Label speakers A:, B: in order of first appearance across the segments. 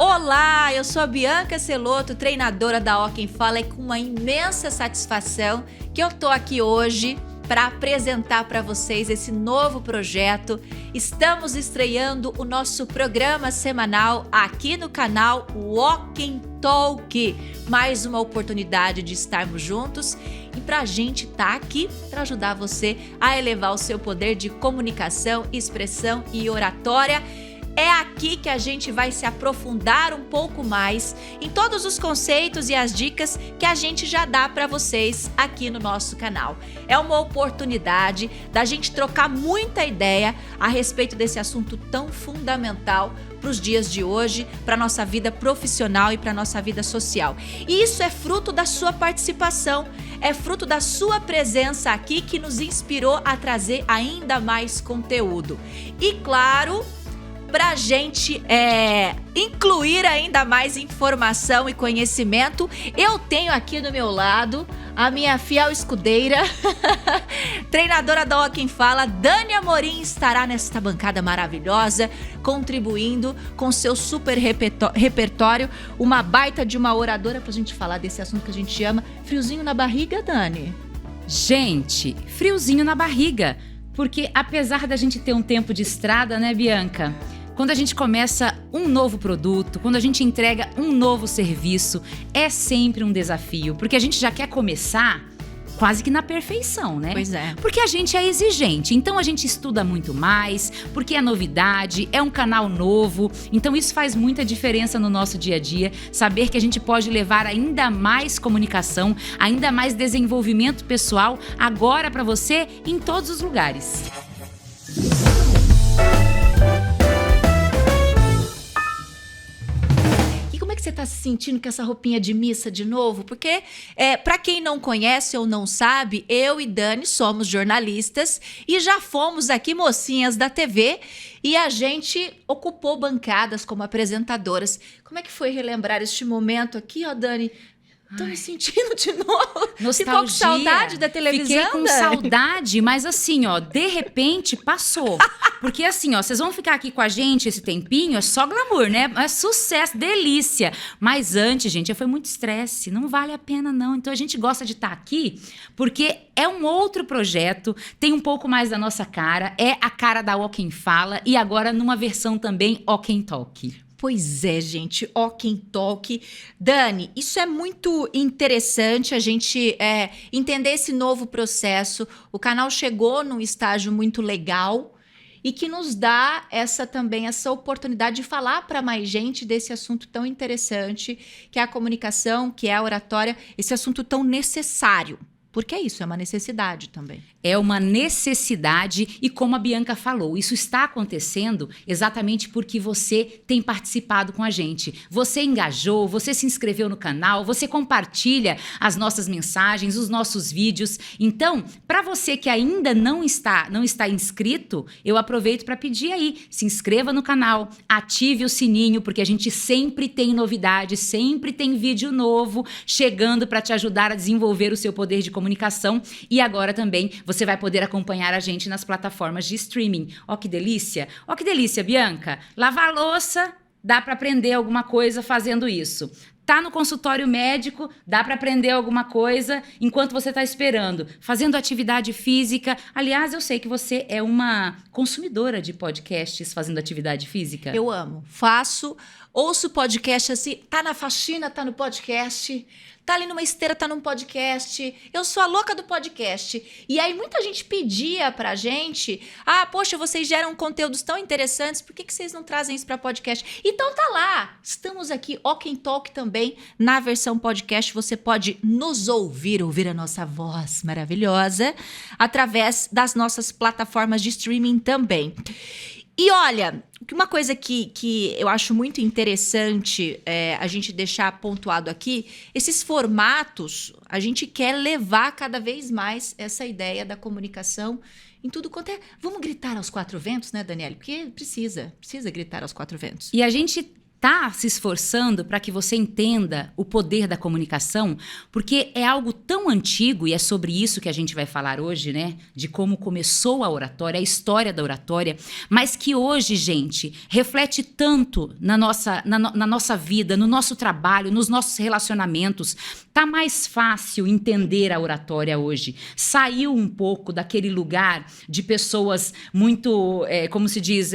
A: Olá, eu sou a Bianca Celoto, treinadora da Ó Quem Fala, e com uma imensa satisfação que eu tô aqui hoje para apresentar para vocês esse novo projeto. Estamos estreando o nosso programa semanal aqui no canal Walking Talk. Mais uma oportunidade de estarmos juntos e para a gente estar aqui para ajudar você a elevar o seu poder de comunicação, expressão e oratória. É aqui que a gente vai se aprofundar um pouco mais em todos os conceitos e as dicas que a gente já dá para vocês aqui no nosso canal. É uma oportunidade da gente trocar muita ideia a respeito desse assunto tão fundamental para os dias de hoje, para a nossa vida profissional e para a nossa vida social. E isso é fruto da sua participação, é fruto da sua presença aqui que nos inspirou a trazer ainda mais conteúdo. E claro, para a gente incluir ainda mais informação e conhecimento, eu tenho aqui do meu lado a minha fiel escudeira, treinadora da Ó Quem Fala, Dani Amorim, estará nesta bancada maravilhosa, contribuindo com seu super repertório, uma baita de uma oradora para a gente falar desse assunto que a gente ama. Friozinho na barriga, Dani?
B: Gente, friozinho na barriga, porque apesar da gente ter um tempo de estrada, né, Bianca? Quando a gente começa um novo produto, quando a gente entrega um novo serviço, é sempre um desafio, porque a gente já quer começar quase que na perfeição, né?
A: Pois é.
B: Porque a gente é exigente, então a gente estuda muito mais, porque é novidade, é um canal novo, então isso faz muita diferença no nosso dia a dia, saber que a gente pode levar ainda mais comunicação, ainda mais desenvolvimento pessoal agora para você em todos os lugares.
A: Como é que você está se sentindo com essa roupinha de missa de novo? Porque, para quem não conhece ou não sabe, eu e Dani somos jornalistas e já fomos aqui mocinhas da TV e a gente ocupou bancadas como apresentadoras. Como é que foi relembrar este momento aqui, ó, Dani? Tô me sentindo de novo.
B: Nostalgia.
A: Ficou com saudade da televisão?
B: Fiquei com saudade, mas assim, ó, de repente passou. Porque assim, ó, vocês vão ficar aqui com a gente esse tempinho, é só glamour, né? É sucesso, delícia. Mas antes, gente, foi muito estresse, não vale a pena não. Então a gente gosta de estar aqui porque é um outro projeto, tem um pouco mais da nossa cara, é a cara da Ó Quem Fala e agora numa versão também Ó Quem Talk.
A: Pois é, gente, Ó Quem Talk. Dani, isso é muito interessante a gente entender esse novo processo. O canal chegou num estágio muito legal e que nos dá essa oportunidade de falar para mais gente desse assunto tão interessante, que é a comunicação, que é a oratória, esse assunto tão necessário. Porque é isso, é uma necessidade também.
B: É uma necessidade e como a Bianca falou, isso está acontecendo exatamente porque você tem participado com a gente. Você engajou, você se inscreveu no canal, você compartilha as nossas mensagens, os nossos vídeos. Então, para você que ainda não está inscrito, eu aproveito para pedir aí, se inscreva no canal, ative o sininho, porque a gente sempre tem novidade, sempre tem vídeo novo chegando para te ajudar a desenvolver o seu poder de comunicação e agora também você vai poder acompanhar a gente nas plataformas de streaming. Ó que delícia! Ó que delícia, Bianca! Lavar louça, dá para aprender alguma coisa fazendo isso. Tá no consultório médico, dá para aprender alguma coisa enquanto você está esperando. Fazendo atividade física. Aliás, eu sei que você é uma consumidora de podcasts fazendo atividade física.
A: Eu amo. Ouço podcast assim, tá na faxina, tá no podcast, tá ali numa esteira, tá num podcast. Eu sou a louca do podcast. E aí muita gente pedia pra gente, poxa, vocês geram conteúdos tão interessantes, por que vocês não trazem isso pra podcast? Então tá lá, estamos aqui, Ó Quem Talk também, na versão podcast, você pode nos ouvir a nossa voz maravilhosa, através das nossas plataformas de streaming também. E olha, uma coisa que eu acho muito interessante a gente deixar pontuado aqui, esses formatos, a gente quer levar cada vez mais essa ideia da comunicação em tudo quanto é... Vamos gritar aos quatro ventos, né, Daniele? Porque precisa gritar aos quatro ventos.
B: E a gente tá se esforçando para que você entenda o poder da comunicação, porque é algo tão antigo, e é sobre isso que a gente vai falar hoje, né? De como começou a oratória, a história da oratória, mas que hoje, gente, reflete tanto na nossa vida, no nosso trabalho, nos nossos relacionamentos. Tá mais fácil entender a oratória hoje. Saiu um pouco daquele lugar de pessoas muito, como se diz,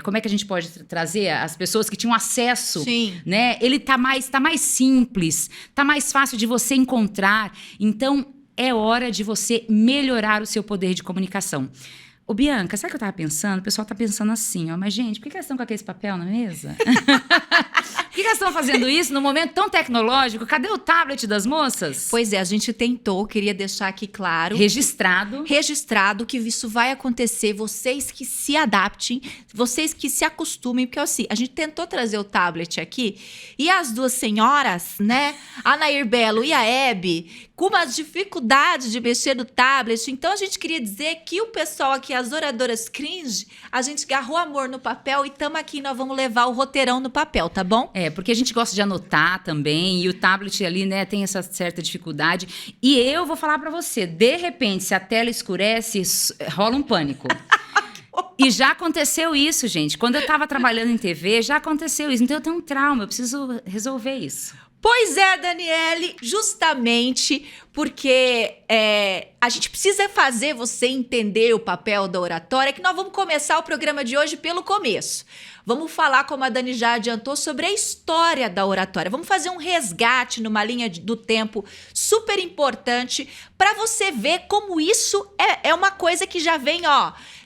B: como é que a gente pode trazer as pessoas que tinham acesso,
A: Sim.
B: né? Ele tá mais simples, tá mais fácil de você encontrar. Então, é hora de você melhorar o seu poder de comunicação. Ô, Bianca, sabe o que eu tava pensando? O pessoal tá pensando assim, ó, mas gente, por que elas estão com aquele papel na mesa? Por que elas estão fazendo isso num momento tão tecnológico? Cadê o tablet das moças?
A: Pois é, a gente tentou, queria deixar aqui claro.
B: Registrado
A: que isso vai acontecer, vocês que se adaptem, vocês que se acostumem, porque assim, a gente tentou trazer o tablet aqui e as duas senhoras, né, a Nair Belo e a Hebe, com uma dificuldade de mexer no tablet. Então a gente queria dizer que o pessoal aqui, as oradoras cringe, a gente agarrou amor no papel e estamos aqui, nós vamos levar o roteirão no papel, tá bom?
B: Porque a gente gosta de anotar também, e o tablet ali, né, tem essa certa dificuldade. E eu vou falar pra você, de repente, se a tela escurece, rola um pânico. E já aconteceu isso, gente. Quando eu tava trabalhando em TV, já aconteceu isso. Então eu tenho um trauma, eu preciso resolver isso.
A: Pois é, Daniele, justamente porque a gente precisa fazer você entender o papel da oratória, que nós vamos começar o programa de hoje pelo começo. Vamos falar, como a Dani já adiantou, sobre a história da oratória. Vamos fazer um resgate numa linha do tempo super importante para você ver como isso é uma coisa que já vem,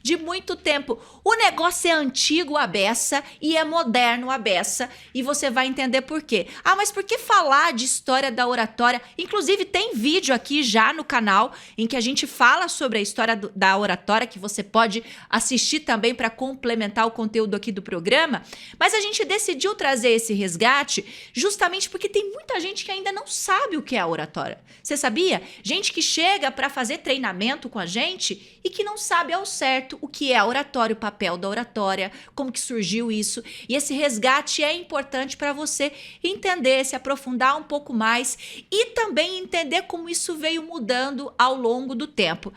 A: de muito tempo. O negócio é antigo à beça e é moderno à beça, e você vai entender por quê. Mas por que falar de história da oratória? Inclusive, tem vídeo aqui já no canal em que a gente fala sobre a história da oratória, que você pode assistir também para complementar o conteúdo aqui do programa. Mas a gente decidiu trazer esse resgate justamente porque tem muita gente que ainda não sabe o que é a oratória. Você sabia? Gente que chega para fazer treinamento com a gente e que não sabe ao certo o que é a oratória, o papel da oratória, como que surgiu isso. E esse resgate é importante para você entender, se aprofundar um pouco mais e também entender como isso veio mudando ao longo do tempo.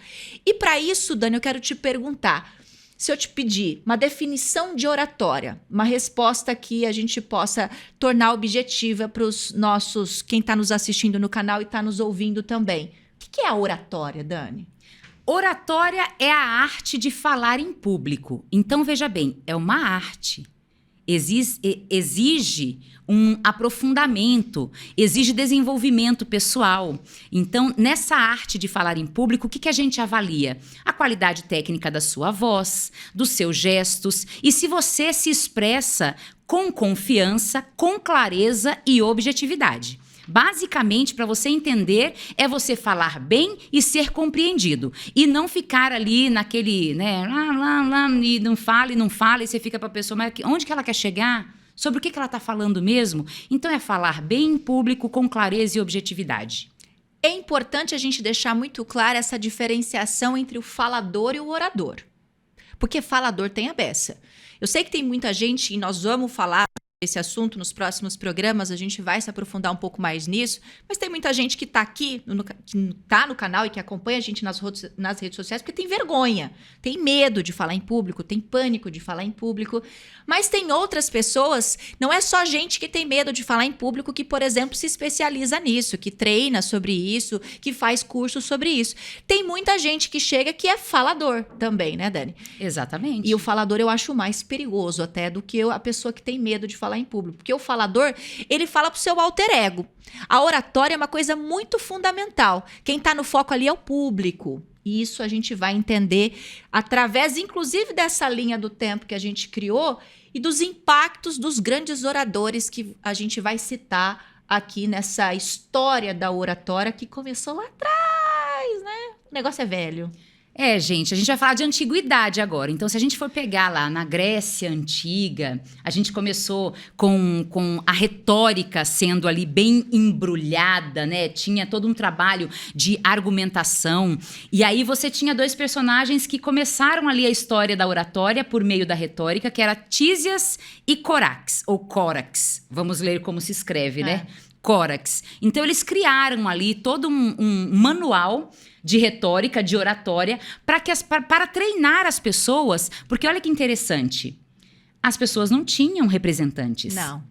A: E para isso, Dani, eu quero te perguntar, se eu te pedir uma definição de oratória, uma resposta que a gente possa tornar objetiva para os nossos, quem está nos assistindo no canal e está nos ouvindo também. O que é a oratória, Dani?
B: Oratória é a arte de falar em público. Então, veja bem, é uma arte. Exige um aprofundamento, exige desenvolvimento pessoal. Então, nessa arte de falar em público, o que a gente avalia? A qualidade técnica da sua voz, dos seus gestos, e se você se expressa com confiança, com clareza e objetividade. Basicamente, para você entender, é você falar bem e ser compreendido. E não ficar ali naquele, né, e não fala, e você fica para a pessoa, mas onde que ela quer chegar? Sobre o que ela está falando mesmo? Então, é falar bem em público, com clareza e objetividade.
A: É importante a gente deixar muito clara essa diferenciação entre o falador e o orador. Porque falador tem a beça. Eu sei que tem muita gente, e nós vamos falar esse assunto nos próximos programas, a gente vai se aprofundar um pouco mais nisso, mas tem muita gente que está aqui, que tá no canal e que acompanha a gente nas redes sociais porque tem vergonha, tem medo de falar em público, tem pânico de falar em público, mas tem outras pessoas, não é só gente que tem medo de falar em público que, por exemplo, se especializa nisso, que treina sobre isso, que faz curso sobre isso. Tem muita gente que chega que é falador também, né, Dani?
B: Exatamente.
A: E o falador eu acho mais perigoso até do que a pessoa que tem medo de falar em público, porque o falador, ele fala pro seu alter ego. A oratória é uma coisa muito fundamental. Quem tá no foco ali é o público. E isso a gente vai entender através, inclusive, dessa linha do tempo que a gente criou e dos impactos dos grandes oradores que a gente vai citar aqui nessa história da oratória que começou lá atrás, né? O negócio é velho.
B: Gente, a gente vai falar de antiguidade agora. Então, se a gente for pegar lá na Grécia Antiga, a gente começou com a retórica sendo ali bem embrulhada, né? Tinha todo um trabalho de argumentação. E aí você tinha dois personagens que começaram ali a história da oratória por meio da retórica, que era Tísias e Corax, ou Córax. Vamos ler como se escreve, né? Córax. Então, eles criaram ali todo um manual de retórica, de oratória, para treinar as pessoas. Porque olha que interessante, as pessoas não tinham representantes.
A: Não.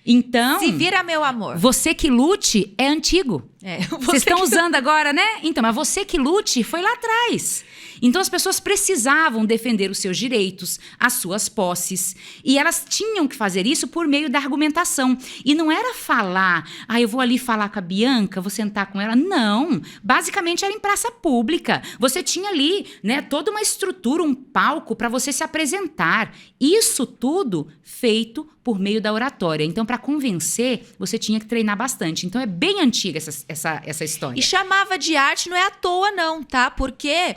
B: Então,
A: se vira, meu amor.
B: Você que lute é antigo. Vocês estão usando agora, né? Então, mas você que lute foi lá atrás. Então, as pessoas precisavam defender os seus direitos, as suas posses. E elas tinham que fazer isso por meio da argumentação. E não era falar, eu vou ali falar com a Bianca, vou sentar com ela. Não. Basicamente, era em praça pública. Você tinha ali, né, toda uma estrutura, um palco para você se apresentar. Isso tudo feito por meio da oratória. Então, para convencer, você tinha que treinar bastante. Então, é bem antiga essa história.
A: E chamava de arte não é à toa, não, tá? Porque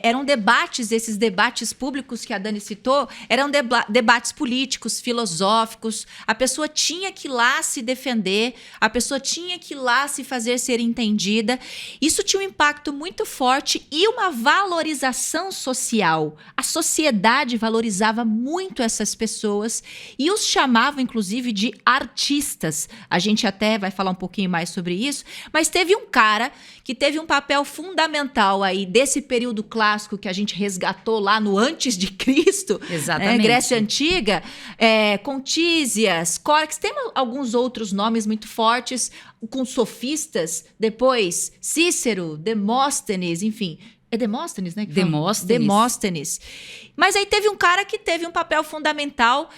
A: eram debates, esses debates públicos que a Dani citou, eram debates políticos, filosóficos. A pessoa tinha que ir lá se defender, a pessoa tinha que ir lá se fazer ser entendida. Isso tinha um impacto muito forte e uma valorização social. A sociedade valorizava muito essas pessoas e os chamava, inclusive, de artistas. A gente até vai falar um pouquinho mais sobre isso, mas teve um cara que teve um papel fundamental aí desse período clássico que a gente resgatou lá no antes de Cristo,
B: exatamente.
A: Grécia Antiga, com Tísias, Córax, tem alguns outros nomes muito fortes, com sofistas, depois Cícero, Demóstenes, enfim. É Demóstenes, né? Demóstenes. Mas aí teve um cara que teve um papel fundamental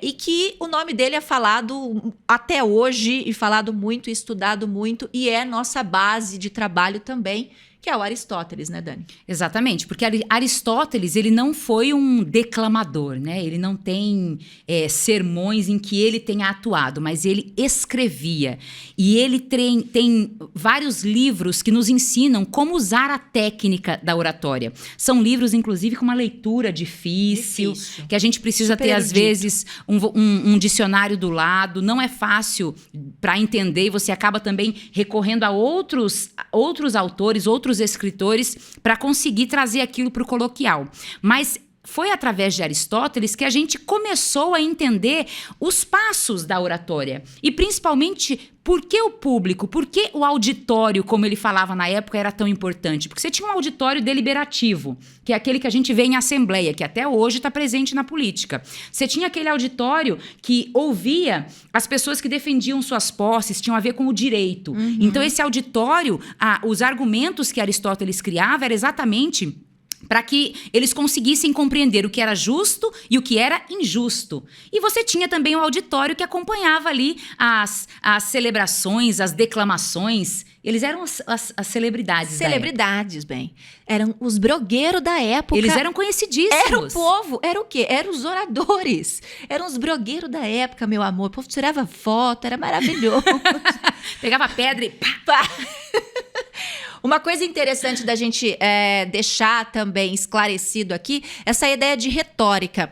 A: e que o nome dele é falado até hoje, e falado muito, e estudado muito, e é nossa base de trabalho também, que é o Aristóteles, né, Dani?
B: Exatamente, porque Aristóteles, ele não foi um declamador, né? Ele não tem sermões em que ele tenha atuado, mas ele escrevia. E ele tem vários livros que nos ensinam como usar a técnica da oratória. São livros, inclusive, com uma leitura difícil. Que a gente precisa super ter, erudito. Às vezes, um dicionário do lado. Não é fácil para entender, e você acaba também recorrendo a outros autores, outros escritores, para conseguir trazer aquilo para o coloquial. Mas foi através de Aristóteles que a gente começou a entender os passos da oratória. E principalmente, por que o público, por que o auditório, como ele falava na época, era tão importante? Porque você tinha um auditório deliberativo, que é aquele que a gente vê em assembleia, que até hoje está presente na política. Você tinha aquele auditório que ouvia as pessoas que defendiam suas posses, tinham a ver com o direito. Uhum. Então, esse auditório, os argumentos que Aristóteles criava era exatamente para que eles conseguissem compreender o que era justo e o que era injusto. E você tinha também o auditório que acompanhava ali as celebrações, as declamações. Eles eram as celebridades
A: Celebridades, bem. Eram os brogueiros da época.
B: Eles eram conhecidíssimos.
A: Era o povo. Era o quê? Eram os oradores. Eram os brogueiros da época, meu amor. O povo tirava foto, era maravilhoso.
B: Pegava pedra e pá!
A: Uma coisa interessante da gente deixar também esclarecido aqui, essa ideia de retórica.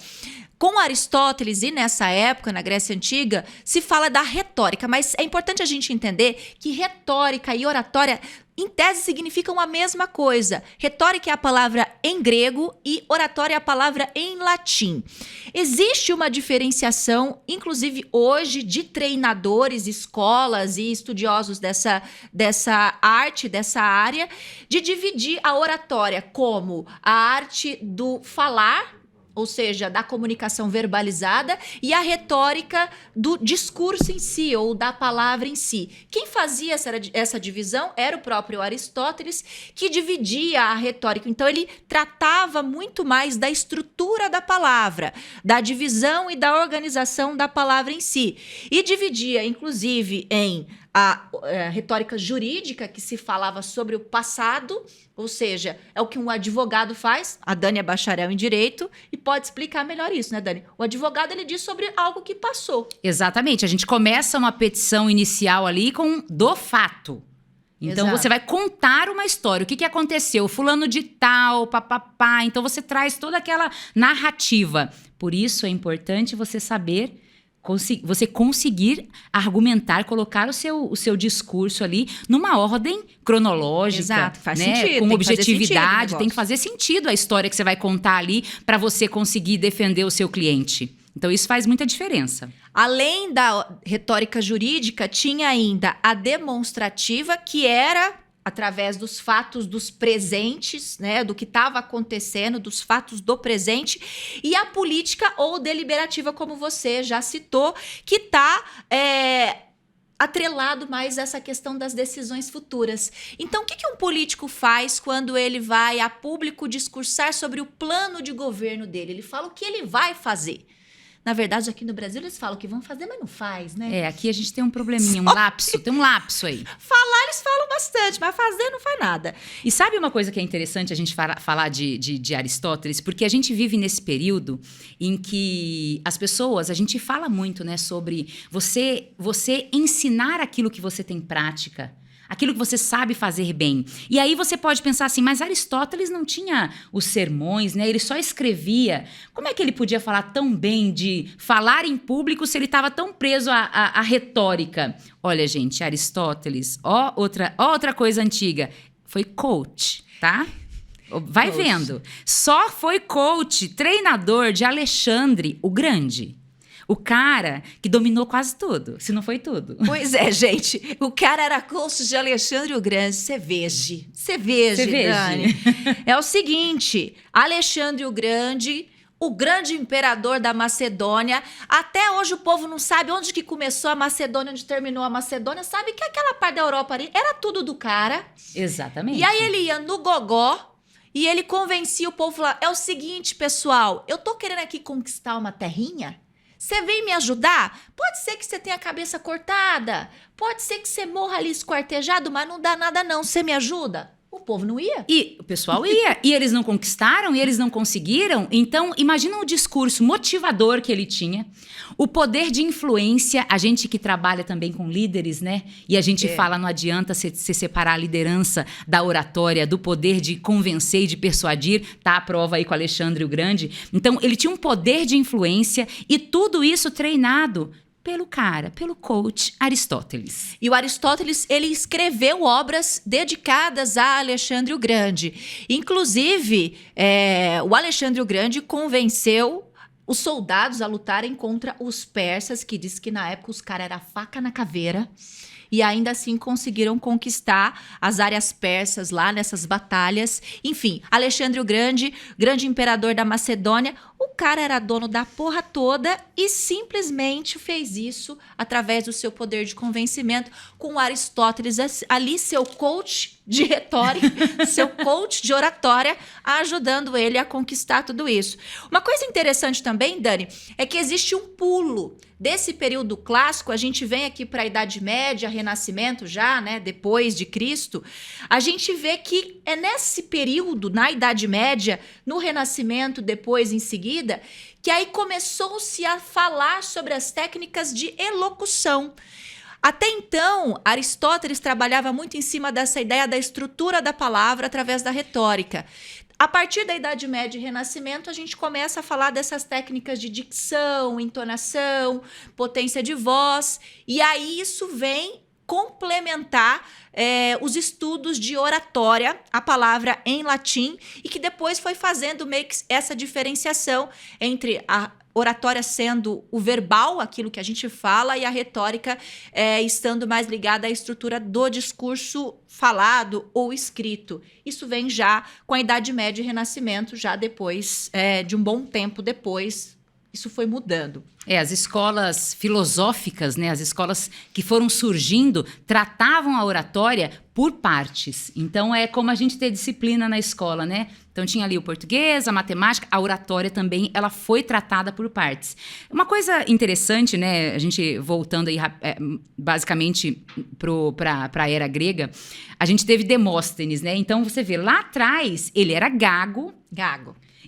A: Com Aristóteles e nessa época, na Grécia Antiga, se fala da retórica, mas é importante a gente entender que retórica e oratória, em tese, significam a mesma coisa. Retórica é a palavra em grego e oratória é a palavra em latim. Existe uma diferenciação, inclusive hoje, de treinadores, escolas e estudiosos dessa arte, dessa área, de dividir a oratória como a arte do falar, ou seja, da comunicação verbalizada, e a retórica do discurso em si, ou da palavra em si. Quem fazia essa divisão era o próprio Aristóteles, que dividia a retórica. Então, ele tratava muito mais da estrutura da palavra, da divisão e da organização da palavra em si. E dividia, inclusive, em a retórica jurídica, que se falava sobre o passado, ou seja, é o que um advogado faz. A Dani é bacharel em direito e pode explicar melhor isso, né, Dani? O advogado, ele diz sobre algo que passou.
B: Exatamente. A gente começa uma petição inicial ali com do fato. Então,
A: Exato.
B: você vai contar uma história. O que aconteceu? Fulano de tal, papapá. Então, você traz toda aquela narrativa. Por isso, é importante você saber... Você conseguir argumentar, colocar o seu discurso ali numa ordem cronológica.
A: Exato, faz
B: né?
A: sentido.
B: Com
A: tem que fazer
B: objetividade,
A: sentido o
B: tem que fazer sentido a história que você vai contar ali para você conseguir defender o seu cliente. Então, isso faz muita diferença.
A: Além da retórica jurídica, tinha ainda a demonstrativa, que era através dos fatos dos presentes, né, do que estava acontecendo, dos fatos do presente, e a política ou deliberativa, como você já citou, que está atrelado mais a essa questão das decisões futuras. Então, o que um político faz quando ele vai a público discursar sobre o plano de governo dele? Ele fala o que ele vai fazer. Na verdade, aqui no Brasil, eles falam que vão fazer, mas não faz, né?
B: Aqui a gente tem um probleminha, um lapso. Tem um lapso aí.
A: Falar, eles falam bastante, mas fazer não faz nada.
B: E sabe uma coisa que é interessante a gente falar de Aristóteles? Porque a gente vive nesse período em que as pessoas, a gente fala muito, né, sobre você ensinar aquilo que você tem prática. Aquilo que você sabe fazer bem. E aí você pode pensar assim, mas Aristóteles não tinha os sermões, né? Ele só escrevia. Como é que ele podia falar tão bem de falar em público se ele estava tão preso à retórica? Olha, gente, Aristóteles, outra coisa antiga, foi coach, tá? Vai vendo. Só foi coach, treinador de Alexandre o Grande. O cara que dominou quase tudo, se não foi tudo.
A: Pois é, gente. O cara era coach de Alexandre o Grande. Você veja, Dani. É o seguinte, Alexandre o Grande imperador da Macedônia. Até hoje o povo não sabe onde que começou a Macedônia, onde terminou a Macedônia. Sabe que aquela parte da Europa ali era tudo do cara.
B: Exatamente.
A: E aí ele ia no gogó e ele convencia o povo lá. É o seguinte, pessoal, eu tô querendo aqui conquistar uma terrinha. Você vem me ajudar? Pode ser que você tenha a cabeça cortada. Pode ser que você morra ali esquartejado, mas não dá nada não. Você me ajuda? O povo não ia.
B: E o pessoal ia. E eles não conquistaram, e eles não conseguiram. Então, imagina o discurso motivador que ele tinha. O poder de influência. A gente que trabalha também com líderes, né? E a gente fala, não adianta você separar a liderança da oratória, do poder de convencer e de persuadir. Tá a prova aí com Alexandre o Grande. Então, ele tinha um poder de influência e tudo isso treinado pelo coach Aristóteles.
A: E o Aristóteles, ele escreveu obras dedicadas a Alexandre o Grande. Inclusive, o Alexandre o Grande convenceu os soldados a lutarem contra os persas, que diz que na época os caras eram faca na caveira. E ainda assim conseguiram conquistar as áreas persas lá nessas batalhas. Enfim, Alexandre o Grande, grande imperador da Macedônia, o cara era dono da porra toda e simplesmente fez isso através do seu poder de convencimento com Aristóteles ali, seu coach de retórica, seu coach de oratória, ajudando ele a conquistar tudo isso. Uma coisa interessante também, Dani, é que existe um pulo desse período clássico. A gente vem aqui para a Idade Média, Renascimento já, né, depois de Cristo. A gente vê que é nesse período, na Idade Média, no Renascimento, depois em seguida, que aí começou-se a falar sobre as técnicas de elocução. Até então, Aristóteles trabalhava muito em cima dessa ideia da estrutura da palavra através da retórica. A partir da Idade Média e Renascimento, a gente começa a falar dessas técnicas de dicção, entonação, potência de voz, e aí isso vem complementar os estudos de oratória, a palavra em latim, e que depois foi fazendo meio que essa diferenciação entre a oratória sendo o verbal, aquilo que a gente fala, e a retórica estando mais ligada à estrutura do discurso falado ou escrito. Isso vem já com a Idade Média e Renascimento, já depois, de um bom tempo depois, isso foi mudando.
B: As escolas filosóficas, né, as escolas que foram surgindo, tratavam a oratória por partes. Então, é como a gente ter disciplina na escola, né? Então, tinha ali o português, a matemática, a oratória também, ela foi tratada por partes. Uma coisa interessante, né, a gente voltando aí basicamente para a era grega, a gente teve Demóstenes, né? Então, você vê, lá atrás, ele era gago.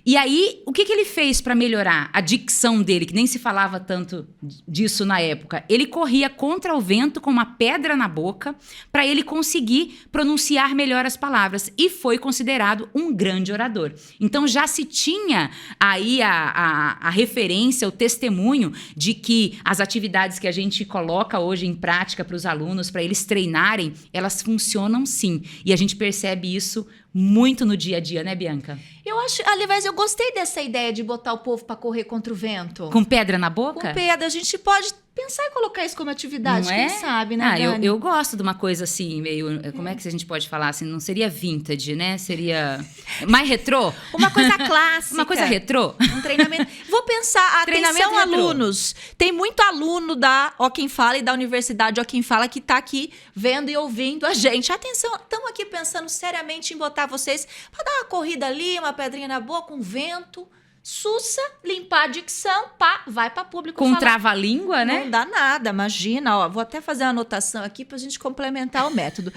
B: E aí, o que ele fez para melhorar a dicção dele, que nem se falava tanto disso na época? Ele corria contra o vento com uma pedra na boca para ele conseguir pronunciar melhor as palavras. E foi considerado um grande orador. Então, já se tinha aí a referência, o testemunho de que as atividades que a gente coloca hoje em prática para os alunos, para eles treinarem, elas funcionam sim. E a gente percebe isso muito no dia a dia, né, Bianca?
A: Eu acho, aliás, eu gostei dessa ideia de botar o povo para correr contra o vento.
B: Com pedra na boca?
A: Com pedra, a gente pode pensar em colocar isso como atividade,
B: não
A: quem
B: é?
A: sabe, né, Dani?
B: Eu gosto de uma coisa assim, meio... Como é que a gente pode falar assim? Não seria vintage, né? Seria mais retrô?
A: Uma coisa clássica.
B: Uma coisa retrô?
A: Um treinamento. Vou pensar, atenção, alunos. Tem muito aluno da Ó Quem Fala e da Universidade Ó Quem Fala que tá aqui vendo e ouvindo a gente. Atenção, estamos aqui pensando seriamente em botar vocês para dar uma corrida ali, uma pedrinha na boca, um vento... Sussa, limpar a dicção, pá, vai para público
B: com
A: falar.
B: Trava-língua, né?
A: Não dá nada, imagina. Ó, vou até fazer uma anotação aqui para a gente complementar o método.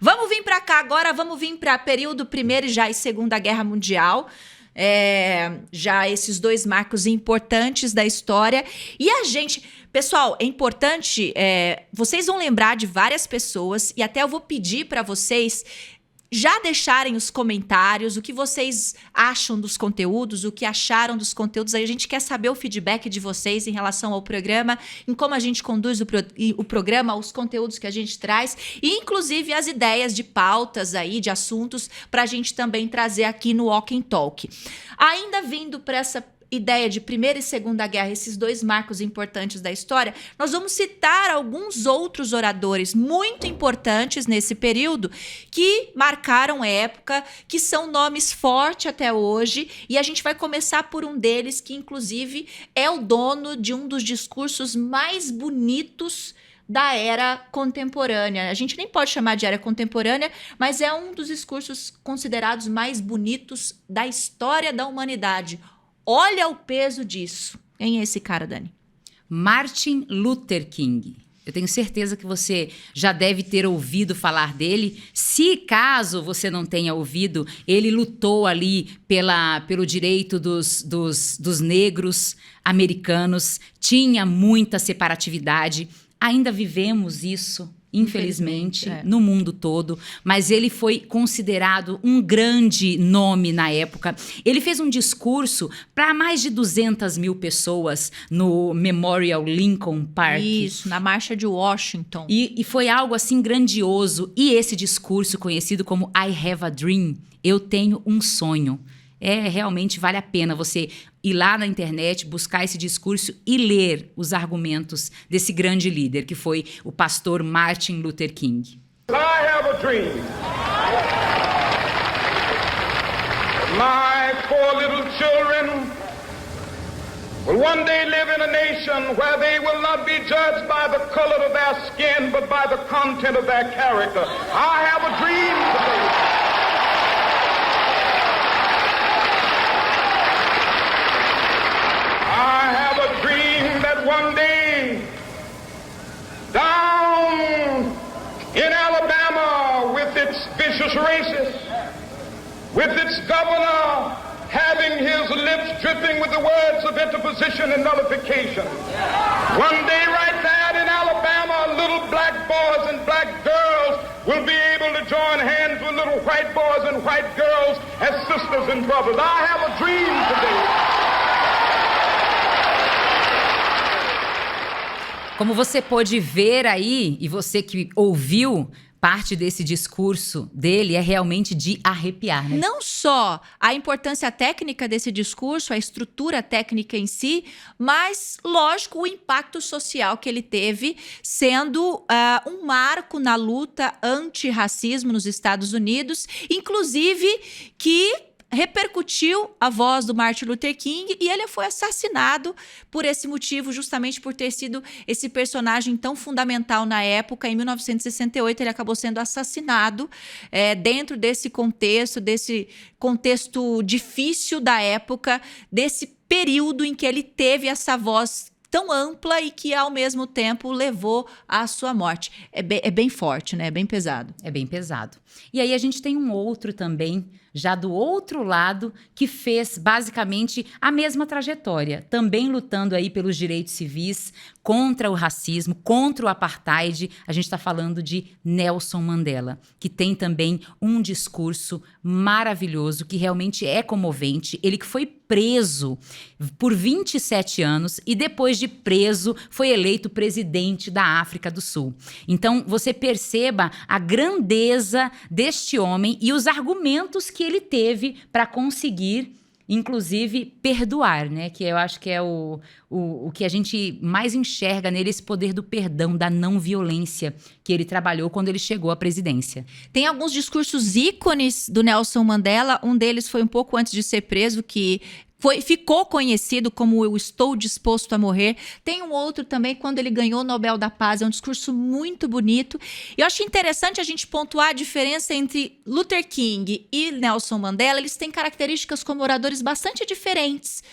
A: Vamos vir para cá agora, vamos vir para período Primeira e Segunda Guerra Mundial. Já esses dois marcos importantes da história. E a gente... Pessoal, é importante... vocês vão lembrar de várias pessoas e até eu vou pedir para vocês... já deixarem os comentários, o que vocês acham dos conteúdos, o que acharam dos conteúdos. Aí a gente quer saber o feedback de vocês em relação ao programa, em como a gente conduz o programa, os conteúdos que a gente traz, e inclusive as ideias de pautas aí, de assuntos, para a gente também trazer aqui no Walk Talk. Ainda vindo para essa ideia de Primeira e Segunda Guerra, esses dois marcos importantes da história, nós vamos citar alguns outros oradores muito importantes nesse período que marcaram época, que são nomes fortes até hoje, e a gente vai começar por um deles que, inclusive, é o dono de um dos discursos mais bonitos da era contemporânea. A gente nem pode chamar de era contemporânea, mas é um dos discursos considerados mais bonitos da história da humanidade. Olha o peso disso. Quem é esse cara, Dani?
B: Martin Luther King. Eu tenho certeza que você já deve ter ouvido falar dele. Se caso você não tenha ouvido, ele lutou ali pelo direito dos negros americanos. Tinha muita separatividade. Ainda vivemos isso, infelizmente, no mundo todo, mas ele foi considerado um grande nome na época. Ele fez um discurso para mais de 200 mil pessoas no Memorial Lincoln Park.
A: Isso, na Marcha de Washington.
B: E foi algo assim grandioso. E esse discurso conhecido como I Have a Dream, eu tenho um sonho. Realmente vale a pena você ir lá na internet, buscar esse discurso e ler os argumentos desse grande líder, que foi o pastor Martin Luther King.
C: I have a dream. My 4 little children will one day live in a nation where they will not be judged by the color of their skin, but by the content of their character. I have a dream today. I have a dream that one day, down in Alabama, with its vicious racists, with its governor having his lips dripping with the words of interposition and nullification, one day right there in Alabama, little black boys and black girls will be able to join hands with little white boys and white girls as sisters and brothers. I have a dream today.
B: Como você pôde ver aí, e você que ouviu parte desse discurso dele, é realmente de arrepiar, né?
A: Não só a importância técnica desse discurso, a estrutura técnica em si, mas, lógico, o impacto social que ele teve, sendo um marco na luta antirracismo nos Estados Unidos, inclusive que repercutiu a voz do Martin Luther King e ele foi assassinado por esse motivo, justamente por ter sido esse personagem tão fundamental na época. Em 1968, ele acabou sendo assassinado dentro desse contexto difícil da época, desse período em que ele teve essa voz tão ampla e que, ao mesmo tempo, levou à sua morte. É bem forte, né? É bem pesado.
B: É bem pesado. E aí a gente tem um outro também já do outro lado, que fez basicamente a mesma trajetória, também lutando aí pelos direitos civis, contra o racismo, contra o apartheid. A gente está falando de Nelson Mandela, que tem também um discurso maravilhoso, que realmente é comovente. Ele que foi preso por 27 anos e depois de preso foi eleito presidente da África do Sul. Então você perceba a grandeza deste homem e os argumentos que ele teve para conseguir, inclusive, perdoar, né? Que eu acho que é o que a gente mais enxerga nele, esse poder do perdão, da não violência que ele trabalhou quando ele chegou à presidência.
A: Tem alguns discursos ícones do Nelson Mandela, um deles foi um pouco antes de ser preso, que ficou conhecido como "Eu estou disposto a morrer". Tem um outro também quando ele ganhou o Nobel da Paz, é um discurso muito bonito. E eu acho interessante a gente pontuar a diferença entre Luther King e Nelson Mandela. Eles têm características como oradores bastante diferentes.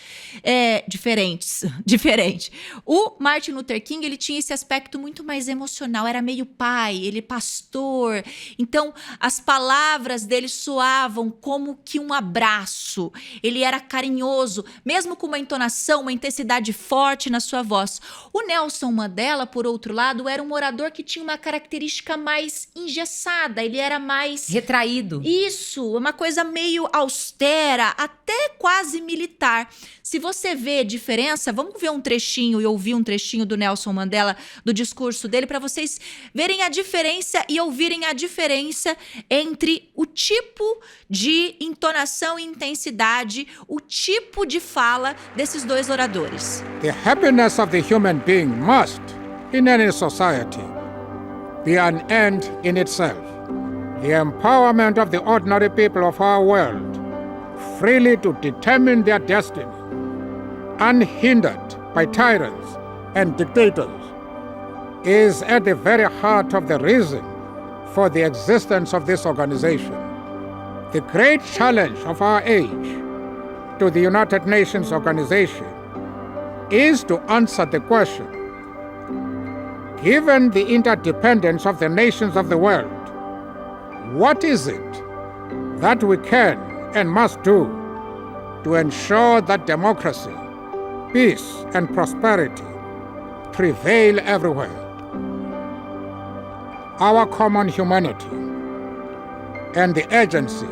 A: Diferente. O Martin Luther King, ele tinha esse aspecto muito mais emocional, era meio pai, ele pastor. Então, as palavras dele soavam como que um abraço. Ele era carinhoso, mesmo com uma entonação, uma intensidade forte na sua voz. O Nelson Mandela, por outro lado, era um orador que tinha uma característica mais engessada, ele era mais...
B: retraído.
A: Isso, uma coisa meio austera, até quase militar. Se você vê diferença, vamos ver um trechinho e ouvir um trechinho do Nelson Mandela, do discurso dele, para vocês verem a diferença e ouvirem a diferença entre o tipo de entonação e intensidade, o tipo de fala desses dois oradores.
D: The happiness of the human being must, in any society, be an end in itself. The empowerment of the ordinary people of our world, freely to determine their destiny, unhindered by tyrants and dictators, is at the very heart of the reason for the existence of this organization. The great challenge of our age to the United Nations organization is to answer the question, given the interdependence of the nations of the world, what is it that we can and must do to ensure that democracy, peace, and prosperity prevail everywhere? Our common humanity and the urgency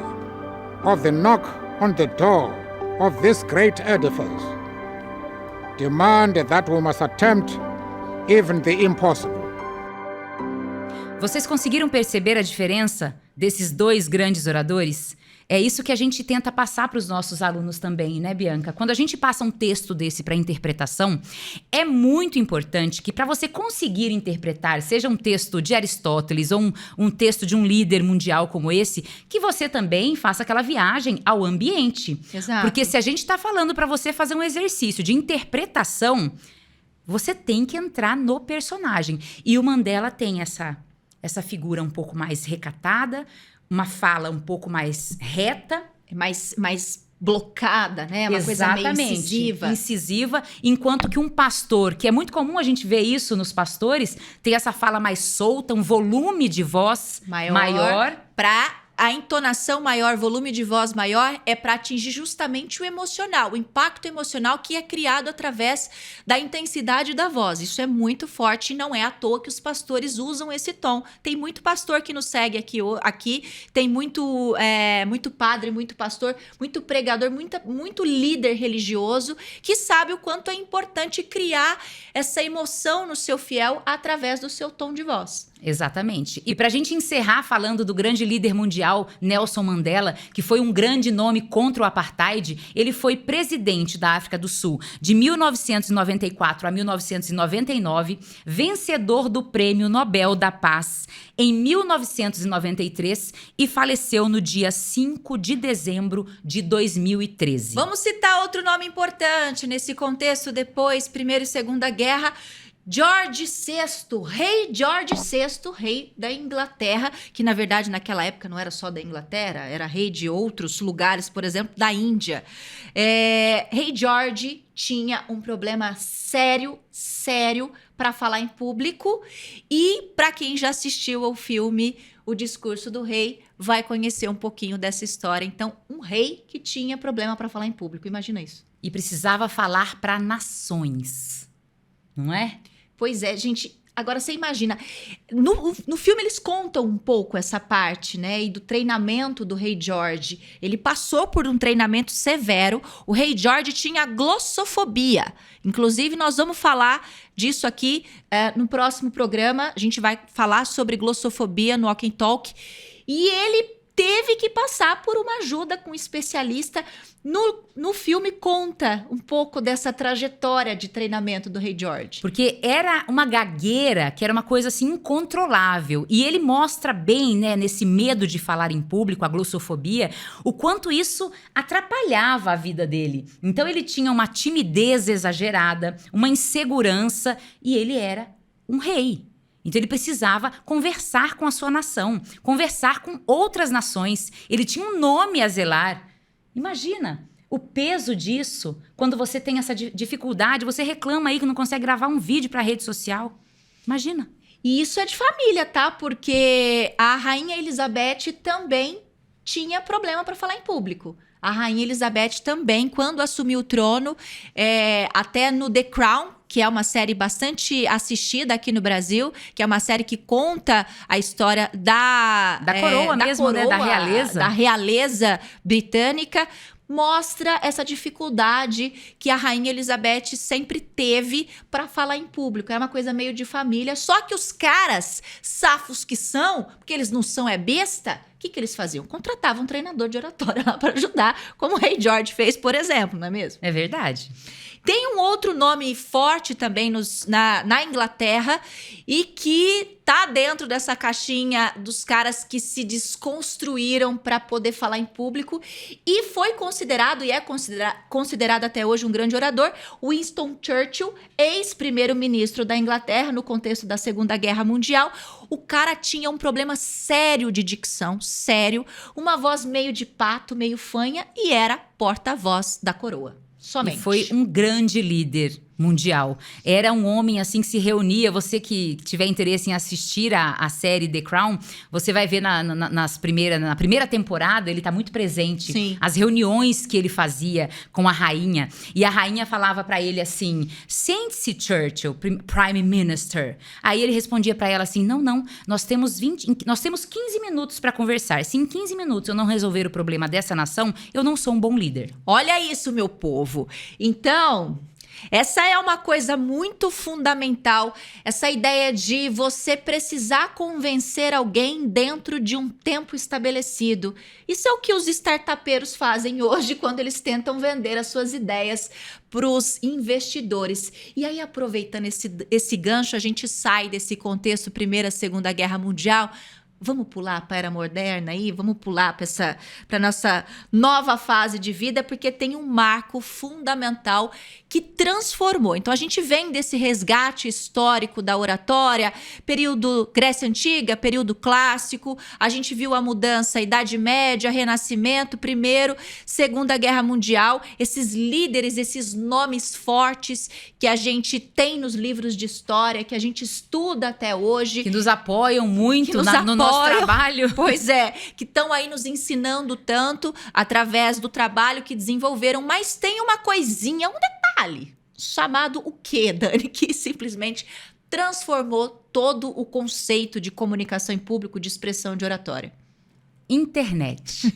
D: of the knock on the door of this great edifice demand that we must attempt even the impossible.
B: Vocês conseguiram perceber a diferença desses dois grandes oradores? É isso que a gente tenta passar para os nossos alunos também, né, Bianca? Quando a gente passa um texto desse para interpretação, é muito importante que, para você conseguir interpretar, seja um texto de Aristóteles ou um texto de um líder mundial como esse, que você também faça aquela viagem ao ambiente.
A: Exato.
B: Porque se a gente está falando para você fazer um exercício de interpretação, você tem que entrar no personagem. E o Mandela tem essa figura um pouco mais recatada, uma fala um pouco mais reta.
A: Mais blocada, né? Uma
B: Exatamente,
A: coisa meio
B: incisiva, enquanto que um pastor, que é muito comum a gente ver isso nos pastores, tem essa fala mais solta, um volume de voz maior.
A: Para a entonação maior, volume de voz maior, é para atingir justamente o emocional, o impacto emocional que é criado através da intensidade da voz. Isso é muito forte e não é à toa que os pastores usam esse tom. Tem muito pastor que nos segue aqui tem muito padre, muito pastor, muito pregador, muito líder religioso que sabe o quanto é importante criar essa emoção no seu fiel através do seu tom de voz.
B: Exatamente. E para a gente encerrar falando do grande líder mundial, Nelson Mandela, que foi um grande nome contra o apartheid, ele foi presidente da África do Sul de 1994 a 1999, vencedor do Prêmio Nobel da Paz em 1993 e faleceu no dia 5 de dezembro de 2013.
A: Vamos citar outro nome importante nesse contexto depois, Primeira e Segunda Guerra. George VI, rei George VI, rei da Inglaterra, que na verdade naquela época não era só da Inglaterra, era rei de outros lugares, por exemplo, da Índia. Rei George tinha um problema sério para falar em público. E para quem já assistiu ao filme O Discurso do Rei, vai conhecer um pouquinho dessa história. Então, um rei que tinha problema para falar em público, imagina isso.
B: E precisava falar para nações, não é?
A: Pois é, gente. Agora você imagina, no filme eles contam um pouco essa parte, né? E do treinamento do Rei George. Ele passou por um treinamento severo. O Rei George tinha glossofobia. Inclusive, nós vamos falar disso aqui no próximo programa. A gente vai falar sobre glossofobia no Walk and Talk. E ele teve que passar por uma ajuda com um especialista. No filme conta um pouco dessa trajetória de treinamento do Rei George.
B: Porque era uma gagueira que era uma coisa assim incontrolável. E ele mostra bem, né, nesse medo de falar em público, a glossofobia, o quanto isso atrapalhava a vida dele. Então ele tinha uma timidez exagerada, uma insegurança, e ele era um rei. Então ele precisava conversar com a sua nação, conversar com outras nações. Ele tinha um nome a zelar. Imagina o peso disso quando você tem essa dificuldade, você reclama aí que não consegue gravar um vídeo para a rede social. Imagina.
A: E isso é de família, tá? Porque a Rainha Elizabeth também tinha problema para falar em público. A Rainha Elizabeth também, quando assumiu o trono, até no The Crown, que é uma série bastante assistida aqui no Brasil, que é uma série que conta a história da
B: coroa mesmo,
A: coroa,
B: né? Da realeza.
A: Da realeza britânica, mostra essa dificuldade que a Rainha Elizabeth sempre teve para falar em público. É uma coisa meio de família, só que os caras, safos que são, porque eles não são besta, o que eles faziam? Contratavam um treinador de oratória lá para ajudar, como o Rei George fez, por exemplo, não é mesmo?
B: É verdade.
A: Tem um outro nome forte também na Inglaterra e que tá dentro dessa caixinha dos caras que se desconstruíram para poder falar em público e foi considerado e é considerado até hoje um grande orador, Winston Churchill, ex-primeiro-ministro da Inglaterra no contexto da Segunda Guerra Mundial. O cara tinha um problema sério de dicção, sério, uma voz meio de pato, meio fanha e era porta-voz da coroa. Somente.
B: E foi um grande líder mundial. Era um homem assim que se reunia. Você que tiver interesse em assistir a série The Crown, você vai ver na primeira temporada, ele tá muito presente.
A: Sim.
B: As reuniões que ele fazia com a rainha. E a rainha falava pra ele assim: sente-se, Churchill, Prime Minister. Aí ele respondia pra ela assim: não, nós temos 15 minutos pra conversar. Se em 15 minutos eu não resolver o problema dessa nação, eu não sou um bom líder.
A: Olha isso, meu povo. Então, essa é uma coisa muito fundamental, essa ideia de você precisar convencer alguém dentro de um tempo estabelecido. Isso é o que os startupeiros fazem hoje quando eles tentam vender as suas ideias para os investidores. E aí, aproveitando esse gancho, a gente sai desse contexto Primeira, Segunda Guerra Mundial. Vamos pular para a Era Moderna aí? Vamos pular para nossa nova fase de vida, porque tem um marco fundamental que transformou. Então, a gente vem desse resgate histórico da oratória, período Grécia Antiga, período clássico, a gente viu a mudança, Idade Média, Renascimento, Primeiro, Segunda Guerra Mundial, esses líderes, esses nomes fortes que a gente tem nos livros de história, que a gente estuda até hoje.
B: Que nos apoiam muito no nosso trabalho.
A: Pois é, que estão aí nos ensinando tanto através do trabalho que desenvolveram, mas tem uma coisinha, um detalhe, chamado o quê, Dani? Que simplesmente transformou todo o conceito de comunicação em público, de expressão de oratória.
B: Internet.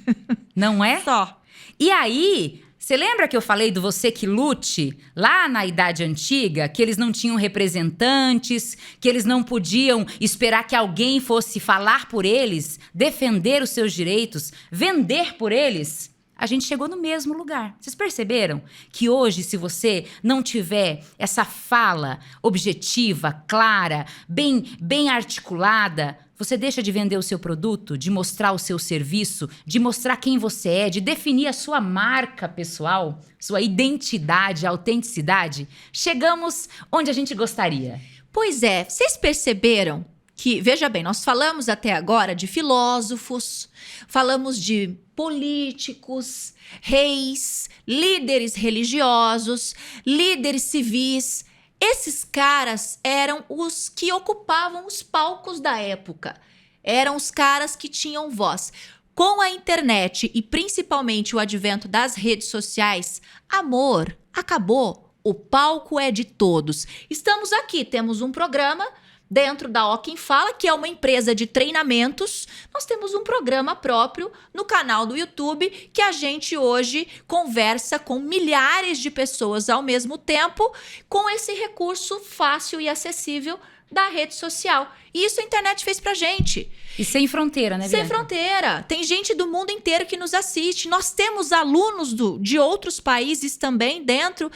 B: Não é?
A: Só.
B: E aí, você lembra que eu falei do Você Que Lute? Lá na Idade Antiga, que eles não tinham representantes, que eles não podiam esperar que alguém fosse falar por eles, defender os seus direitos, vender por eles? A gente chegou no mesmo lugar. Vocês perceberam que hoje, se você não tiver essa fala objetiva, clara, bem articulada, você deixa de vender o seu produto, de mostrar o seu serviço, de mostrar quem você é, de definir a sua marca pessoal, sua identidade, autenticidade. Chegamos onde a gente gostaria.
A: Pois é, vocês perceberam que, veja bem, nós falamos até agora de filósofos, falamos de políticos, reis, líderes religiosos, líderes civis. Esses caras eram os que ocupavam os palcos da época. Eram os caras que tinham voz. Com a internet e principalmente o advento das redes sociais, amor, acabou. O palco é de todos. Estamos aqui, temos um programa dentro da Ó Quem Fala, que é uma empresa de treinamentos. Nós temos um programa próprio no canal do YouTube que a gente hoje conversa com milhares de pessoas ao mesmo tempo com esse recurso fácil e acessível da rede social. E isso a internet fez pra gente.
B: E sem fronteira, né, Bianca?
A: Sem fronteira. Tem gente do mundo inteiro que nos assiste. Nós temos alunos de outros países também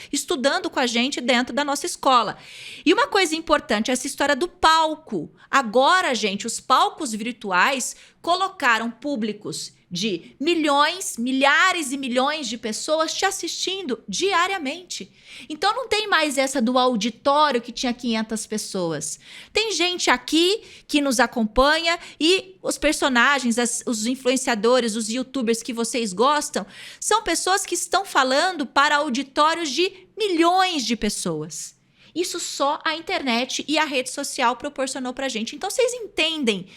A: estudando com a gente dentro da nossa escola. E uma coisa importante, essa história do palco. Agora, gente, os palcos virtuais colocaram públicos de milhões, milhares e milhões de pessoas te assistindo diariamente. Então não tem mais essa do auditório que tinha 500 pessoas. Tem gente aqui que nos acompanha e os personagens, os influenciadores, os youtubers que vocês gostam, são pessoas que estão falando para auditórios de milhões de pessoas. Isso só a internet e a rede social proporcionou pra gente. Então vocês entendem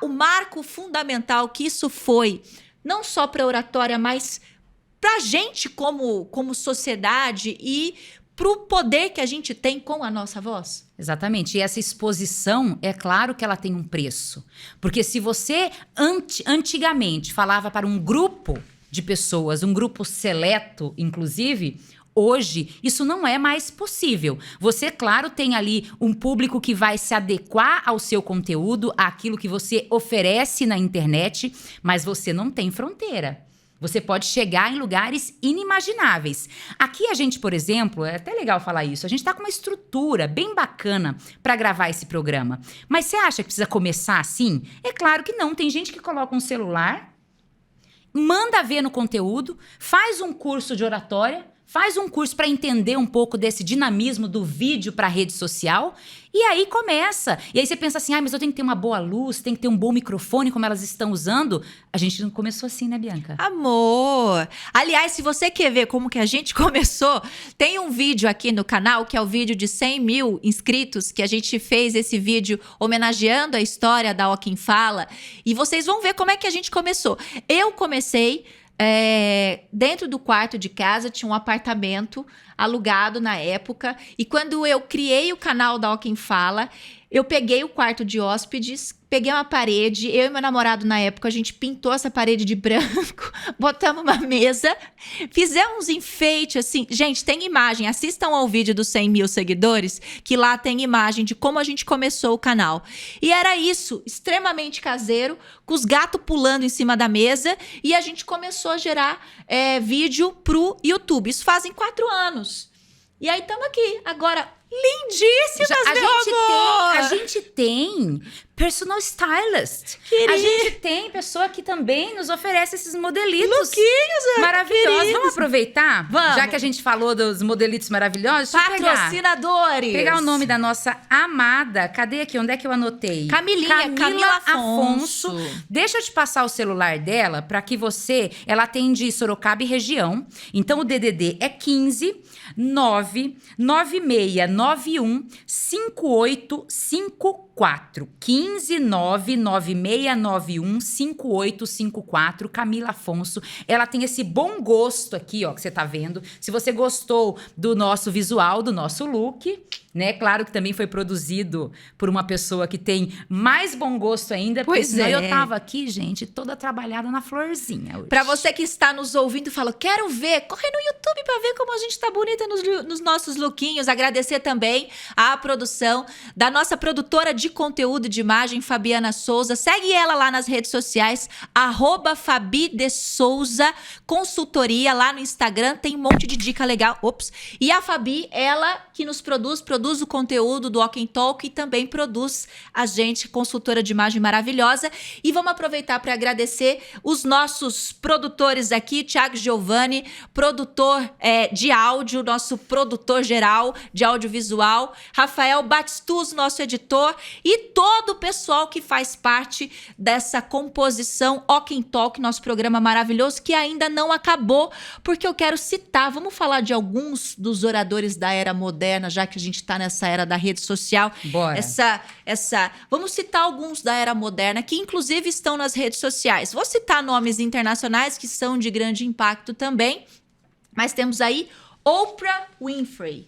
A: o marco fundamental que isso foi, não só para a oratória, mas para a gente como sociedade e para o poder que a gente tem com a nossa voz?
B: Exatamente. E essa exposição, é claro que ela tem um preço. Porque se você antigamente falava para um grupo de pessoas, um grupo seleto, inclusive, hoje, isso não é mais possível. Você, claro, tem ali um público que vai se adequar ao seu conteúdo, àquilo que você oferece na internet, mas você não tem fronteira. Você pode chegar em lugares inimagináveis. Aqui a gente, por exemplo, é até legal falar isso, a gente tá com uma estrutura bem bacana para gravar esse programa. Mas você acha que precisa começar assim? É claro que não. Tem gente que coloca um celular, manda ver no conteúdo, faz um curso de oratória, faz um curso para entender um pouco desse dinamismo do vídeo para a rede social e aí começa. E aí você pensa assim, mas eu tenho que ter uma boa luz, tem que ter um bom microfone como elas estão usando. A gente não começou assim, né, Bianca?
A: Amor! Aliás, se você quer ver como que a gente começou, tem um vídeo aqui no canal, que é o vídeo de 100 mil inscritos, que a gente fez esse vídeo homenageando a história da Ó Quem Fala. E vocês vão ver como é que a gente começou. Eu comecei... dentro do quarto de casa tinha um apartamento alugado na época e quando eu criei o canal da Ó Quem Fala, eu peguei o quarto de hóspedes, peguei uma parede, eu e meu namorado na época, a gente pintou essa parede de branco, botamos uma mesa, fizemos uns enfeites assim. Gente, tem imagem, assistam ao vídeo dos 100 mil seguidores, que lá tem imagem de como a gente começou o canal. E era isso, extremamente caseiro, com os gatos pulando em cima da mesa, e a gente começou a gerar vídeo pro YouTube. Isso fazem 4 anos. E aí estamos aqui, agora... lindíssimas, meu amor!
B: A gente tem personal stylist.
A: Querida.
B: A gente tem pessoa que também nos oferece esses modelitos
A: Lookinhos,
B: maravilhosos.
A: queridos.
B: Vamos aproveitar?
A: Vamos.
B: Já que a gente falou dos modelitos maravilhosos, deixa eu
A: Patrocinadores!
B: pegar o nome da nossa amada. Cadê aqui? Onde é que eu anotei?
A: Camila Afonso.
B: Deixa eu te passar o celular dela para que você... Ela atende Sorocaba e região. Então, o DDD é 15 99691 5854. 15 99691 5854. Camila Afonso. Ela tem esse bom gosto aqui, ó, que você tá vendo. Se você gostou do nosso visual, do nosso look, né? Claro que também foi produzido por uma pessoa que tem mais bom gosto ainda. Porque senão eu tava aqui, gente, toda trabalhada na florzinha hoje.
A: Pra você que está nos ouvindo e fala, quero ver, corre no YouTube pra ver como a gente tá bonita nos nossos lookinhos. Agradecer também a produção da nossa produtora de conteúdo de imagem, Fabiana Souza. Segue ela lá nas redes sociais, @FabiDeSouza Consultoria, lá no Instagram. Tem um monte de dica legal. Ops. E a Fabi, ela que nos produz o conteúdo do Walk and Talk e também produz a gente, consultora de imagem maravilhosa. E vamos aproveitar para agradecer os nossos produtores aqui, Thiago Giovanni, produtor de áudio, nosso produtor geral de audiovisual, Rafael Batistus, nosso editor, e todo o pessoal que faz parte dessa composição Walk and Talk, nosso programa maravilhoso, que ainda não acabou, porque eu quero citar, vamos falar de alguns dos oradores da era moderna, já que a gente está tá nessa era da rede social.
B: Bora.
A: Vamos citar alguns da era moderna que inclusive estão nas redes sociais. Vou citar nomes internacionais que são de grande impacto também, mas temos aí Oprah Winfrey.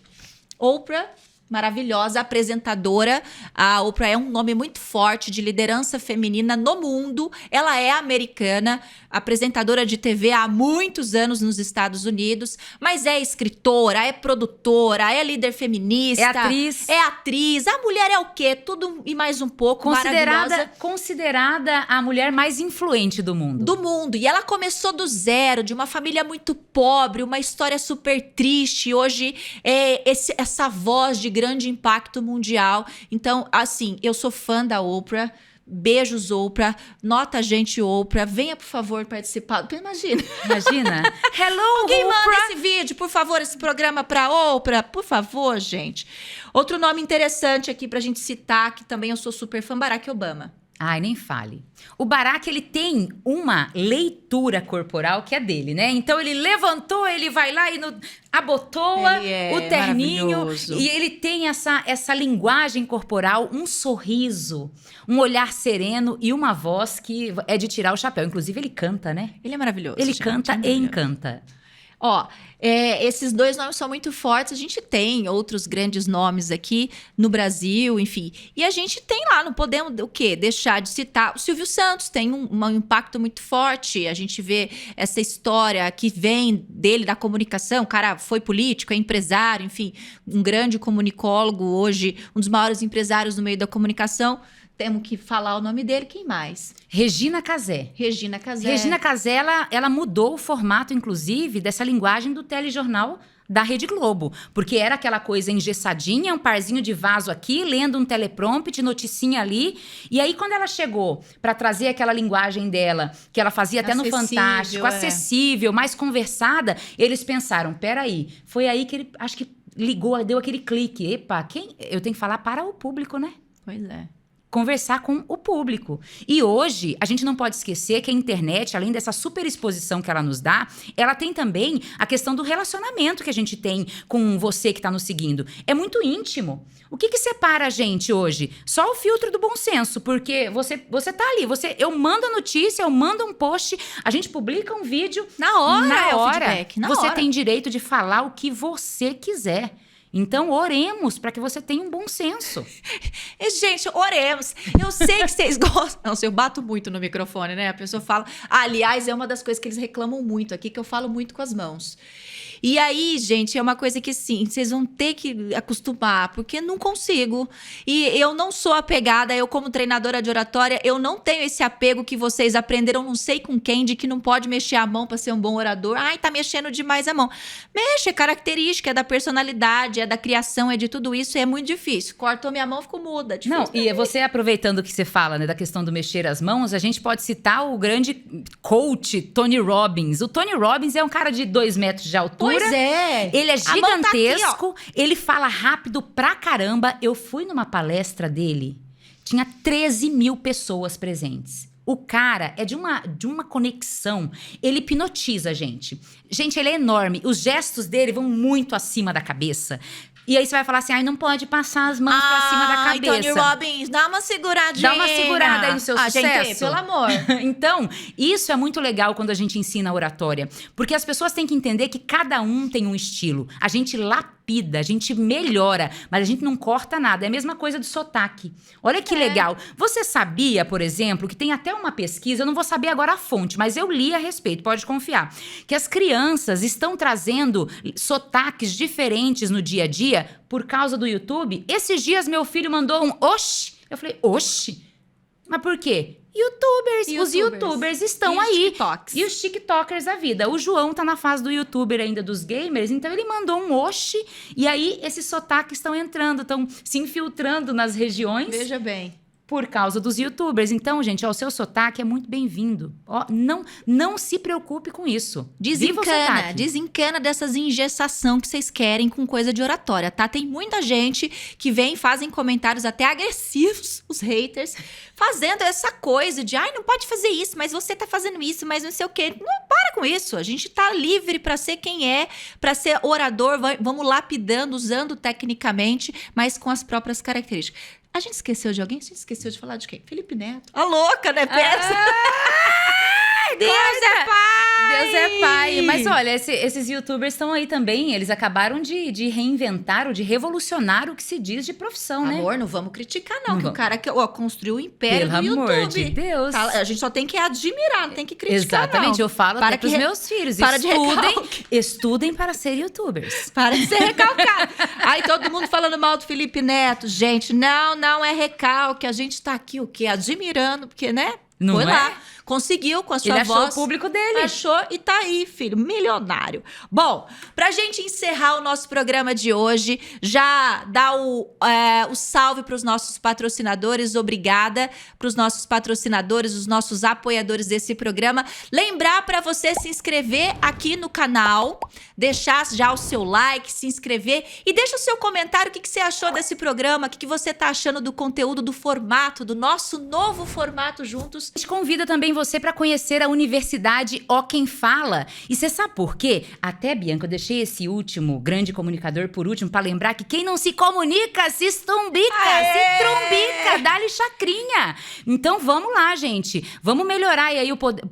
A: Oprah, maravilhosa apresentadora. A Oprah é um nome muito forte de liderança feminina no mundo. Ela é americana, apresentadora de TV há muitos anos nos Estados Unidos, mas é escritora, é produtora, é líder feminista.
B: É atriz.
A: É atriz. A mulher é o quê? Tudo e mais um pouco. Maravilhosa.
B: Considerada a mulher mais influente do mundo.
A: Do mundo. E ela começou do zero, de uma família muito pobre, uma história super triste. Hoje é essa voz de grande impacto mundial. Então, assim, eu sou fã da Oprah. Beijos, Oprah. Nota a gente, Oprah. Venha, por favor, participar. Imagina.
B: Hello,
A: Alguém
B: Oprah.
A: manda esse vídeo, por favor, esse programa pra Oprah. Por favor, gente. Outro nome interessante aqui pra gente citar, que também eu sou super fã, Barack Obama.
B: Ai, nem fale. O Barack, ele tem uma leitura corporal que é dele, né? Então, ele levantou, ele vai lá e abotoa o terninho. E ele tem essa linguagem corporal, um sorriso, um olhar sereno e uma voz que é de tirar o chapéu. Inclusive, ele canta, né?
A: Ele é maravilhoso.
B: Ele canta e encanta.
A: Ó, esses dois nomes são muito fortes. A gente tem outros grandes nomes aqui no Brasil, enfim. E a gente tem lá, não podemos o quê? Deixar de citar. O Silvio Santos tem um impacto muito forte. A gente vê essa história que vem dele, da comunicação. O cara foi político, é empresário, enfim. Um grande comunicólogo hoje, um dos maiores empresários no meio da comunicação. Temos que falar o nome dele. Quem mais?
B: Regina Casé.
A: Regina Casé.
B: Regina Casé, ela mudou o formato, inclusive, dessa linguagem do telejornal da Rede Globo. Porque era aquela coisa engessadinha, um parzinho de vaso aqui, lendo um teleprompter, noticinha ali. E aí, quando ela chegou para trazer aquela linguagem dela, que ela fazia até no Fantástico, acessível, mais conversada, eles pensaram, peraí, foi aí que ele, acho que ligou, deu aquele clique. Epa, eu tenho que falar para o público, né?
A: Pois é.
B: Conversar com o público. E hoje, a gente não pode esquecer que a internet, além dessa super exposição que ela nos dá, ela tem também a questão do relacionamento que a gente tem com você que está nos seguindo. É muito íntimo. O que separa a gente hoje? Só o filtro do bom senso, porque você tá ali, eu mando a notícia, eu mando um post, a gente publica um vídeo.
A: Na hora.
B: O
A: feedback,
B: você tem direito de falar o que você quiser. Então, oremos para que você tenha um bom senso.
A: Gente, oremos. Eu sei que vocês gostam. Não, eu bato muito no microfone, né? A pessoa fala... aliás, é uma das coisas que eles reclamam muito aqui, que eu falo muito com as mãos. E aí, gente, é uma coisa que, sim, vocês vão ter que acostumar, porque não consigo. E eu não sou apegada, eu como treinadora de oratória, eu não tenho esse apego que vocês aprenderam não sei com quem, de que não pode mexer a mão para ser um bom orador. Ai, tá mexendo demais a mão. Mexe, é característica, é da personalidade, é da criação, é de tudo isso, e é muito difícil. Cortou minha mão, ficou muda.
B: Não, e você aproveitando que você fala, né, da questão do mexer as mãos, a gente pode citar o grande coach Tony Robbins. O Tony Robbins é um cara de 2 metros de altura.
A: Pois é.
B: Ele é gigantesco,
A: tá aqui,
B: ele fala rápido pra caramba. Eu fui numa palestra dele, tinha 13 mil pessoas presentes. O cara é de uma conexão, ele hipnotiza a gente. Gente, ele é enorme, os gestos dele vão muito acima da cabeça. E aí você vai falar assim, não pode passar as mãos pra cima da cabeça.
A: Tony Robbins, dá uma seguradinha.
B: Dá uma segurada aí no seu sucesso.
A: Gente, pelo amor.
B: Então, isso é muito legal quando a gente ensina a oratória. Porque as pessoas têm que entender que cada um tem um estilo. A gente lapida, a gente melhora, mas a gente não corta nada. É a mesma coisa do sotaque. Olha que legal. Você sabia, por exemplo, que tem até uma pesquisa, eu não vou saber agora a fonte, mas eu li a respeito, pode confiar, que as crianças estão trazendo sotaques diferentes no dia a dia por causa do YouTube. Esses dias meu filho mandou um oxi. Eu falei, oxi? Mas por quê? Os youtubers estão aí.
A: TikToks.
B: E os tiktokers da vida. O João tá na fase do youtuber ainda, dos gamers, então ele mandou um oxi. E aí esses sotaques estão entrando, estão se infiltrando nas regiões.
A: Veja bem.
B: por causa dos youtubers. Então, gente, ó, o seu sotaque é muito bem-vindo. Ó, não se preocupe com isso. Viva o sotaque.
A: Desencana dessas engessação que vocês querem com coisa de oratória, tá? Tem muita gente que vem e fazem comentários até agressivos, os haters, fazendo essa coisa de, não pode fazer isso, mas você tá fazendo isso, mas não sei o quê. Não, para com isso. A gente tá livre pra ser quem é, pra ser orador, vamos lapidando, usando tecnicamente, mas com as próprias características. A gente esqueceu de alguém? A gente esqueceu de falar de quem? Felipe Neto. A louca, né? Pensa. Deus é pai!
B: Deus é pai. Mas olha, esses youtubers estão aí também. Eles acabaram de reinventar ou de revolucionar o que se diz de profissão, né?
A: Amor, não vamos criticar não, que o cara que construiu o império do
B: YouTube. Pelo amor de
A: Deus. A gente só tem que admirar, não tem que criticar.
B: Exatamente,
A: não.
B: eu falo até pros meus filhos. Estudem para ser youtubers.
A: Para de ser recalcado. Aí todo mundo falando mal do Felipe Neto. Gente, não é recalque. A gente tá aqui o quê? Admirando, porque, né?
B: Não
A: foi
B: é?
A: lá, conseguiu com a sua voz.
B: Ele achou o público dele.
A: Achou e tá aí, filho, milionário. Bom, pra gente encerrar o nosso programa de hoje, já dá o salve pros nossos patrocinadores, obrigada pros nossos patrocinadores, os nossos apoiadores desse programa. Lembrar pra você se inscrever aqui no canal, deixar já o seu like, se inscrever e deixa o seu comentário, o que você achou desse programa, o que você tá achando do conteúdo, do formato, do nosso novo formato juntos.
B: A gente convida também você para conhecer a Universidade Ó Quem Fala. E você sabe por quê? Até, Bianca, eu deixei esse último grande comunicador por último para lembrar que quem não se comunica se estumbica, se trombica, dá-lhe chacrinha. Então vamos lá, gente. Vamos melhorar aí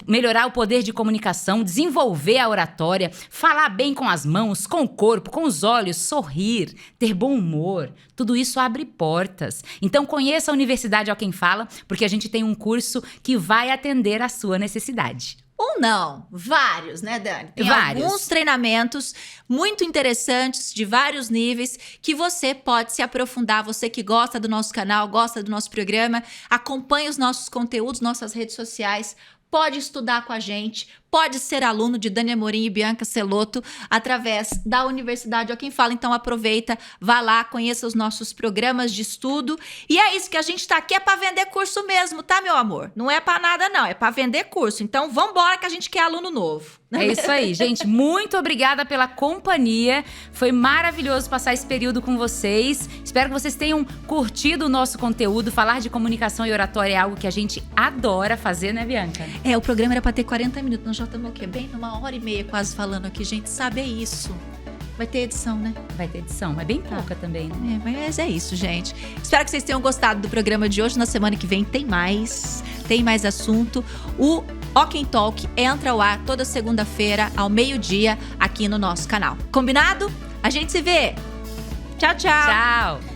B: melhorar o poder de comunicação, desenvolver a oratória, falar bem com as mãos, com o corpo, com os olhos, sorrir, ter bom humor. Tudo isso abre portas. Então conheça a Universidade Ó Quem Fala, porque a gente tem um curso que vai atender a sua necessidade.
A: Ou não, vários, né, Dani? Tem
B: vários.
A: Alguns treinamentos muito interessantes, de vários níveis, que você pode se aprofundar. Você que gosta do nosso canal, gosta do nosso programa, acompanha os nossos conteúdos, nossas redes sociais, pode estudar com a gente, pode ser aluno de Dani Amorim e Bianca Celotto através da Universidade Ó Quem Fala. Então aproveita, vá lá, conheça os nossos programas de estudo. E é isso que a gente tá aqui, é para vender curso mesmo, tá, meu amor? Não é para nada não, é para vender curso. Então vambora que a gente quer aluno novo.
B: É isso aí, gente. Muito obrigada pela companhia. Foi maravilhoso passar esse período com vocês. Espero que vocês tenham curtido o nosso conteúdo. Falar de comunicação e oratória é algo que a gente adora fazer, né, Bianca?
A: O programa era para ter 40 minutos. Nós já estamos o quê? Bem numa hora e meia quase falando aqui. Gente, sabe, é isso. Vai ter edição, né?
B: Vai ter edição, mas bem pouca também, né?
A: Mas é isso, gente. Espero que vocês tenham gostado do programa de hoje. Na semana que vem tem mais assunto. O Ó Quem Talk entra ao ar toda segunda-feira, ao meio-dia, aqui no nosso canal. Combinado? A gente se vê! Tchau, tchau!
B: Tchau!